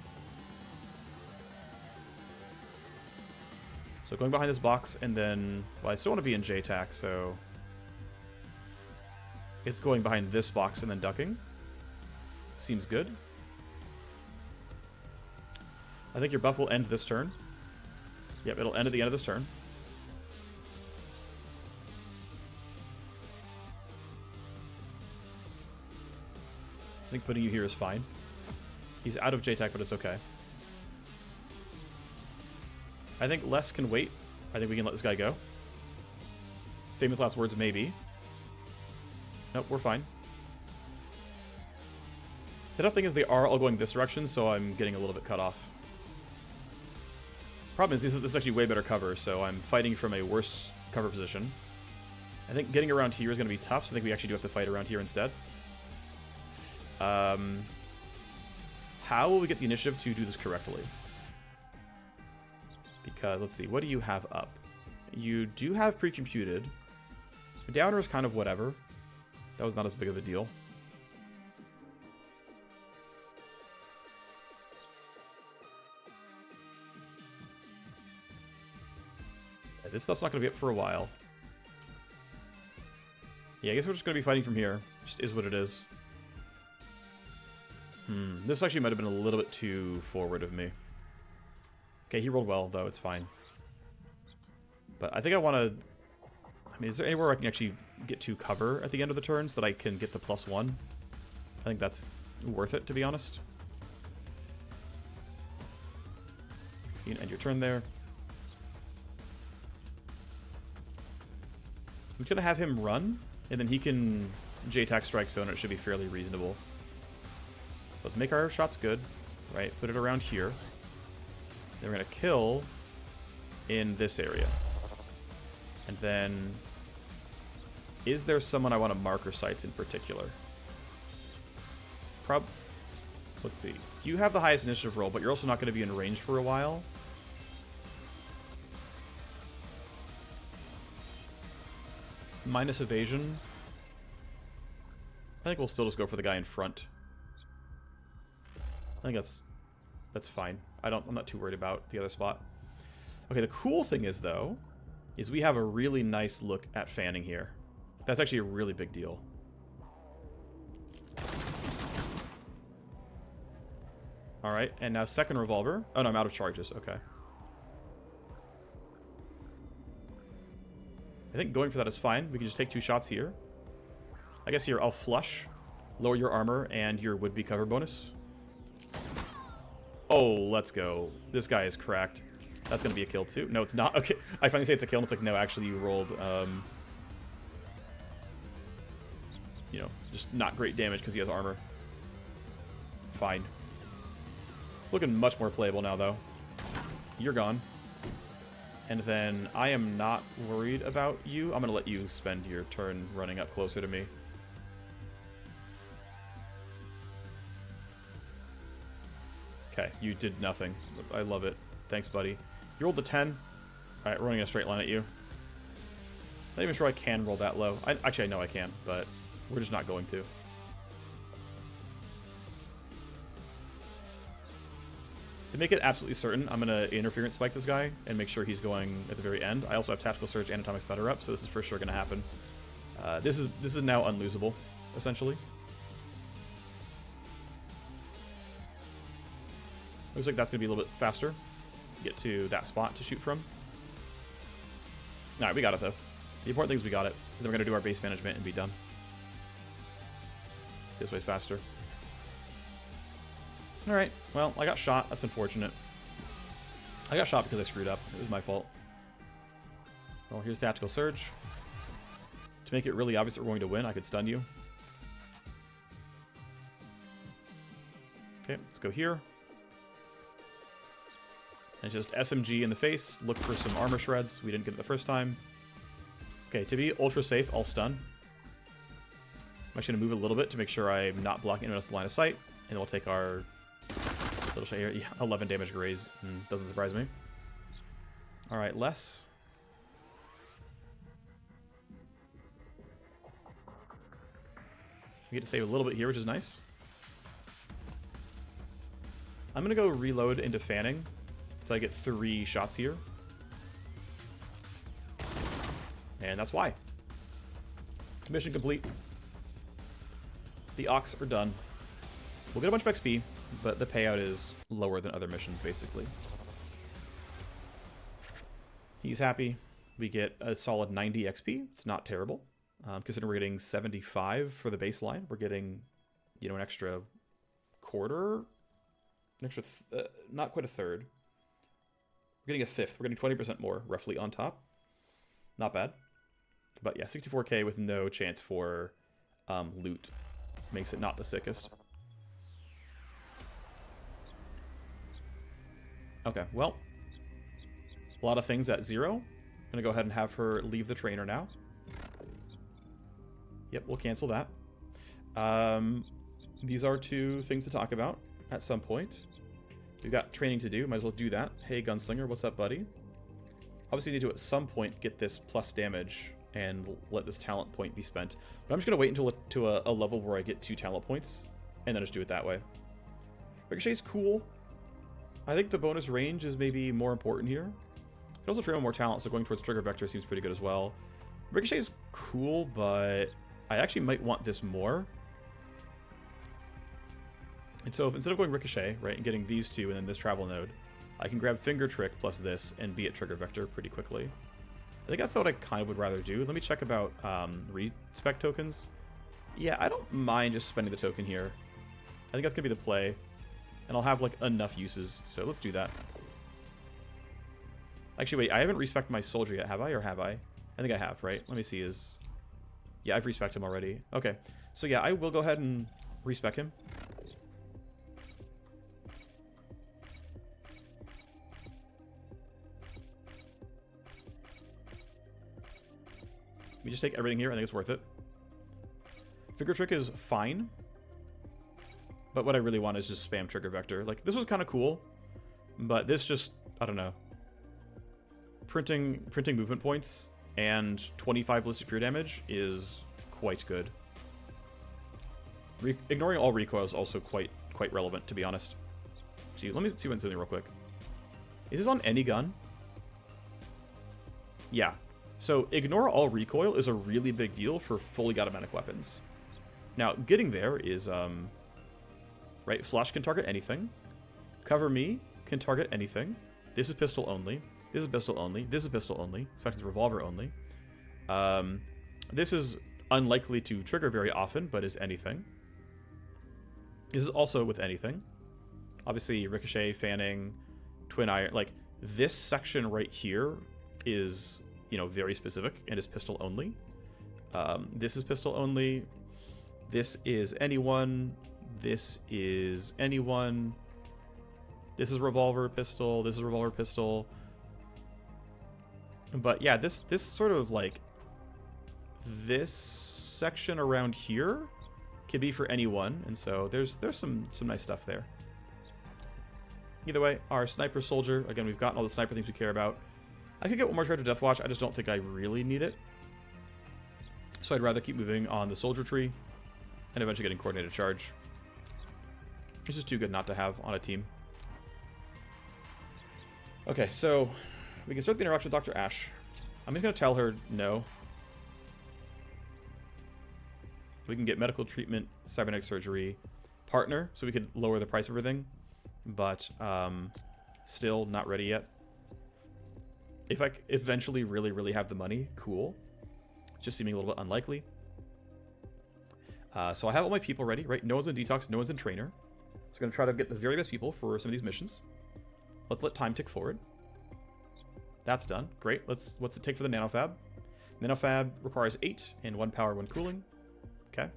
So going behind this box and then, well, I still want to be in JTAC, so it's going behind this box and then ducking. Seems good. I think your buff will end this turn. Yep, it'll end at the end of this turn. I think putting you here is fine. He's out of JTAC, but it's okay. I think less can wait. I think we can let this guy go. Famous last words, maybe. Nope, we're fine. The tough thing is they are all going this direction, so I'm getting a little bit cut off. Problem is, this is actually way better cover, so I'm fighting from a worse cover position. I think getting around here is going to be tough, so I think we actually do have to fight around here instead. How will we get the initiative to do this correctly? Because, let's see, what do you have up? You do have pre-computed. The downer is kind of whatever. That was not as big of a deal. Yeah, this stuff's not going to be up for a while. Yeah, I guess we're just going to be fighting from here. Just is what it is. This actually might have been a little bit too forward of me. Okay, he rolled well, though. It's fine. But I think I want to... I mean, is there anywhere I can actually get to cover at the end of the turn so that I can get the +1? I think that's worth it, to be honest. You can end your turn there. I'm going to have him run, and then he can J-Tac Strike Zone, and it should be fairly reasonable. Let's make our shots good, right? Put it around here. Then we're going to kill in this area. And then... Is there someone I want to marker sites in particular? Let's see. You have the highest initiative roll, but you're also not going to be in range for a while. Minus evasion. I think we'll still just go for the guy in front. I think that's fine. I'm not too worried about the other spot. Okay, the cool thing is, though, is we have a really nice look at fanning here. That's actually a really big deal. Alright, and now second revolver. Oh no, I'm out of charges. Okay. I think going for that is fine. We can just take 2 shots here. I guess here I'll flush, lower your armor, and your would-be cover bonus. Oh, let's go. This guy is cracked. That's going to be a kill, too. No, it's not. Okay, I finally say it's a kill, and it's like, no, actually, you rolled, you know, just not great damage because he has armor. Fine. It's looking much more playable now, though. You're gone. And then I am not worried about you. I'm going to let you spend your turn running up closer to me. Okay, you did nothing. I love it. Thanks, buddy. You rolled the 10. Alright, running a straight line at you. Not even sure I can roll that low. Actually, I know I can, but we're just not going to. To make it absolutely certain, I'm going to interference spike this guy and make sure he's going at the very end. I also have Tactical Surge and Atomic Stutter up, so this is for sure going to happen. This is now unlosable, essentially. Looks like that's going to be a little bit faster to get to that spot to shoot from. Alright, we got it, though. The important thing is we got it. Then we're going to do our base management and be done. This way's faster. Alright, well, I got shot. That's unfortunate. I got shot because I screwed up. It was my fault. Well, here's Tactical Surge. To make it really obvious that we're going to win, I could stun you. Okay, let's go here. And just SMG in the face. Look for some armor shreds. We didn't get it the first time. Okay, to be ultra safe, I'll stun. I'm actually going to move a little bit to make sure I'm not blocking anyone else's line of sight. And then we'll take our little shot here. Yeah, 11 damage graze. Doesn't surprise me. Alright, less. We get to save a little bit here, which is nice. I'm going to go reload into fanning until I get 3 shots here. And that's why. Mission complete. The Ox are done. We'll get a bunch of XP, but the payout is lower than other missions, basically. He's happy. We get a solid 90 XP. It's not terrible. Considering we're getting 75 for the baseline, we're getting, you know, an extra quarter, an extra, not quite a third. We're getting a fifth. We're getting 20% more, roughly, on top. Not bad. But yeah, 64k with no chance for loot makes it not the sickest. Okay, well, a lot of things at 0. I'm gonna go ahead and have her leave the trainer now. Yep, we'll cancel that. These are 2 things to talk about at some point. We've got training to do, might as well do that. Hey, Gunslinger, what's up, buddy? Obviously, need to, at some point, get this plus damage and let this talent point be spent. But I'm just going to wait until to a level where I get 2 talent points, and then just do it that way. Ricochet's cool. I think the bonus range is maybe more important here. You can also train on more talent, so going towards trigger vector seems pretty good as well. Ricochet's cool, but I actually might want this more. And so if, instead of going Ricochet, right, and getting these 2 and then this travel node, I can grab Finger Trick plus this and be at trigger vector pretty quickly. I think that's what I kind of would rather do. Let me check about respec tokens. Yeah, I don't mind just spending the token here. I think that's going to be the play. And I'll have, like, enough uses, so let's do that. Actually, wait, I haven't respec'd my soldier yet, have I? Or have I? I think I have, right? Let me see, yeah, I've respec'd him already. Okay, so yeah, I will go ahead and respec him. We just take everything here. I think it's worth it. Finger Trick is fine. But what I really want is just spam trigger vector. Like, this was kind of cool. But this just, I don't know. Printing movement points and 25 ballistic pure damage is quite good. Ignoring all recoil is also quite relevant, to be honest. Gee, let me see one something real quick. Is this on any gun? Yeah. So, ignore all recoil is a really big deal for fully automatic weapons. Now, getting there is, right, Flash can target anything. Cover Me can target anything. This is pistol only. This is pistol only. This is pistol only. This fact is revolver only. This is unlikely to trigger very often, but is anything. This is also with anything. Obviously, Ricochet, Fanning, Twin Iron. Like, this section right here is, you know, very specific and is pistol only. This is pistol only. This is anyone. This is anyone. This is revolver pistol. This is revolver pistol. But yeah, this sort of like this section around here can be for anyone, and so there's some nice stuff there. Either way, our sniper soldier, again, we've gotten all the sniper things we care about. I could get one more charge of Death Watch. I just don't think I really need it. So I'd rather keep moving on the soldier tree and eventually getting coordinated charge. It's just too good not to have on a team. Okay, so we can start the interaction with Dr. Ash. I'm just going to tell her no. We can get medical treatment, cybernetic surgery, partner, so we could lower the price of everything. But still not ready yet. If I eventually really have the money, cool. Just seeming a little bit unlikely. So I have all my people ready, right? No one's in detox, no one's in trainer. So I'm going to try to get the very best people for some of these missions. Let's let time tick forward. That's done. Great. What's it take for the nanofab? Nanofab requires 8 and 1 power, 1 cooling. Okay.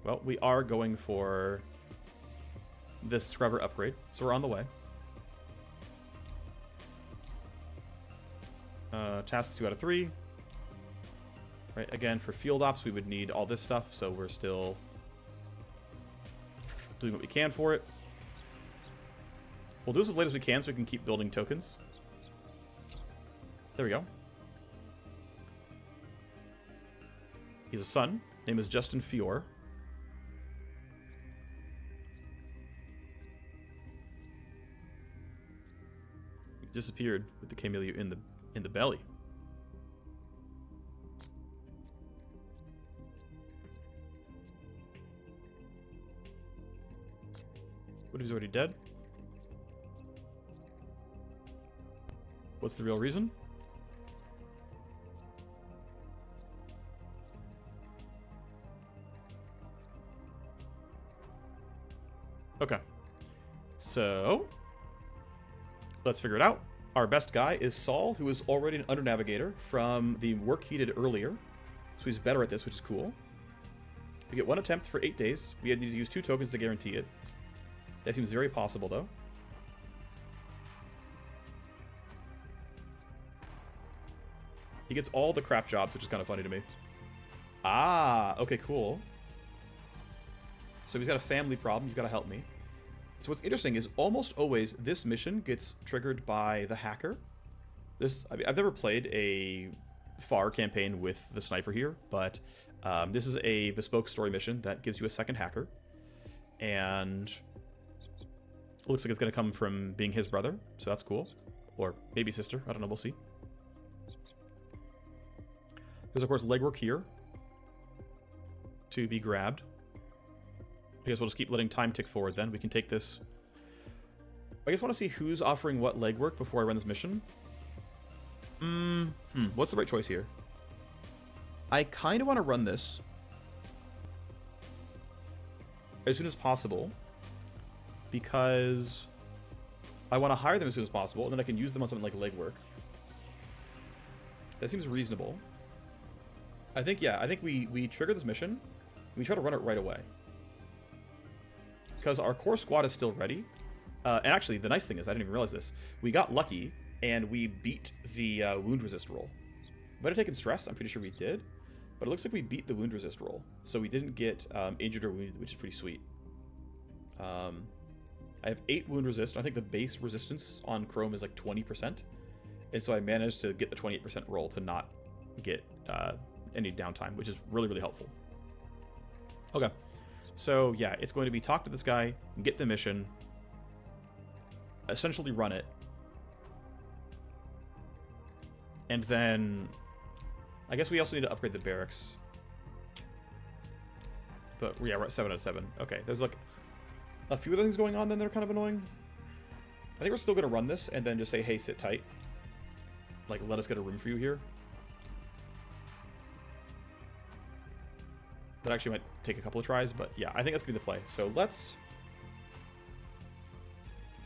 Well, we are going for this scrubber upgrade, so we're on the way. Tasks 2 out of 3. Right, again, for field ops, we would need all this stuff, so we're still doing what we can for it. We'll do this as late as we can so we can keep building tokens. There we go. He's a son. Name is Justin Fior. He disappeared with the camellia in the belly. What if he's already dead? What's the real reason? Okay. So let's figure it out. Our best guy is Saul, who is already an under navigator from the work he did earlier. So he's better at this, which is cool. We get 1 attempt for 8 days. We need to use 2 tokens to guarantee it. That seems very possible, though. He gets all the crap jobs, which is kind of funny to me. Ah, okay, cool. So he's got a family problem. You've got to help me. So what's interesting is almost always this mission gets triggered by the hacker. I mean, I've never played a FAR campaign with the sniper here, but this is a bespoke story mission that gives you a second hacker. And it looks like it's going to come from being his brother, so that's cool. Or maybe sister, I don't know, we'll see. There's, of course, legwork here to be grabbed. I guess we'll just keep letting time tick forward then. We can take this. I guess I want to see who's offering what legwork before I run this mission. What's the right choice here? I kind of want to run this as soon as possible because I want to hire them as soon as possible, and then I can use them on something like legwork. That seems reasonable. I think, yeah, I think we trigger this mission, and we try to run it right away. Because our core squad is still ready. And actually, the nice thing is, I didn't even realize this. We got lucky, and we beat the wound resist roll. Might have taken stress, I'm pretty sure we did. But it looks like we beat the wound resist roll. So we didn't get injured or wounded, which is pretty sweet. I have 8 wound resist. I think the base resistance on Chrome is like 20%. And so I managed to get the 28% roll to not get any downtime, which is really, really helpful. Okay. So, yeah, it's going to be talk to this guy, get the mission, essentially run it. And then I guess we also need to upgrade the barracks. But, yeah, we're at 7 out of 7. Okay, there's, like, a few other things going on then that are kind of annoying. I think we're still going to run this and then just say, hey, sit tight. Like, let us get a room for you here. That actually might take a couple of tries, but yeah, I think that's going to be the play. So let's...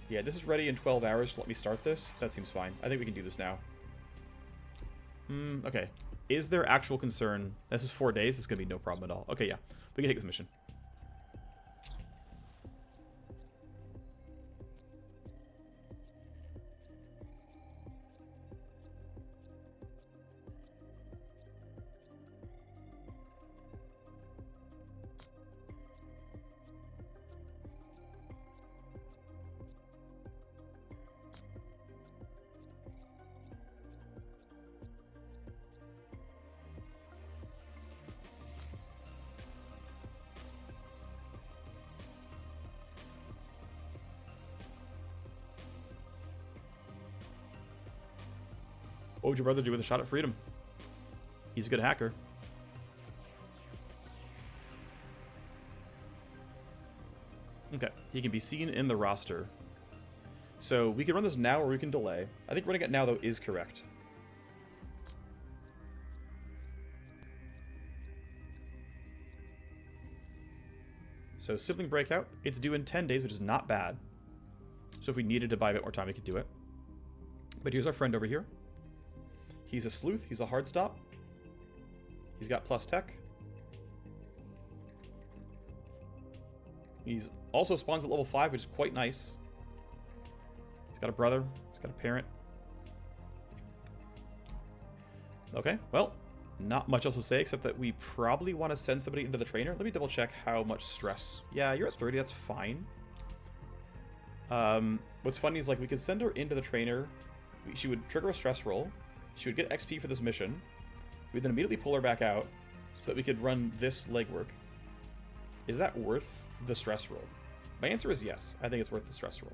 Yeah, this is ready in 12 hours to let me start this. That seems fine. I think we can do this now. Okay. Is there actual concern? This is 4 days. This is going to be no problem at all. Okay, yeah. We can take this mission. What would your brother do with a shot at freedom? He's a good hacker. Okay, he can be seen in the roster. So we can run this now or we can delay. I think running it now, though, is correct. So sibling breakout, it's due in 10 days, which is not bad. So if we needed to buy a bit more time, we could do it. But here's our friend over here. He's a sleuth. He's a hard stop. He's got plus tech. He's also spawns at level 5, which is quite nice. He's got a brother. He's got a parent. Okay, well, not much else to say except that we probably want to send somebody into the trainer. Let me double check how much stress. Yeah, you're at 30. That's fine. What's funny is, like, we could send her into the trainer. She would trigger a stress roll. She would get XP for this mission. We'd then immediately pull her back out so that we could run this legwork. Is that worth the stress roll? My answer is yes. I think it's worth the stress roll.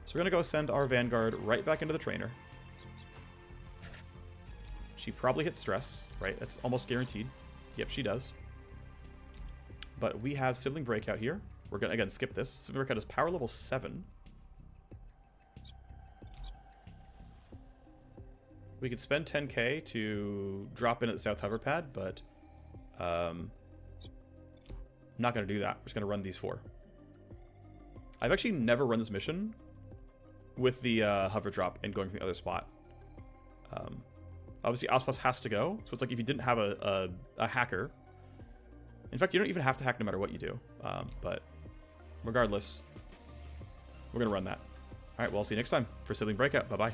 So we're going to go send our Vanguard right back into the trainer. She probably hits stress, right? That's almost guaranteed. Yep, she does. But we have Sibling Breakout here. We're going to, again, skip this. Sibling Breakout is power level 7. We could spend 10k to drop in at the South Hover Pad, but I'm not going to do that. We're just going to run these 4. I've actually never run this mission with the hover drop and going from the other spot. Obviously, Auspas has to go, so it's like if you didn't have a hacker. In fact, you don't even have to hack no matter what you do. But regardless, we're going to run that. All right, well, I'll see you next time for Sibling Breakout. Bye-bye.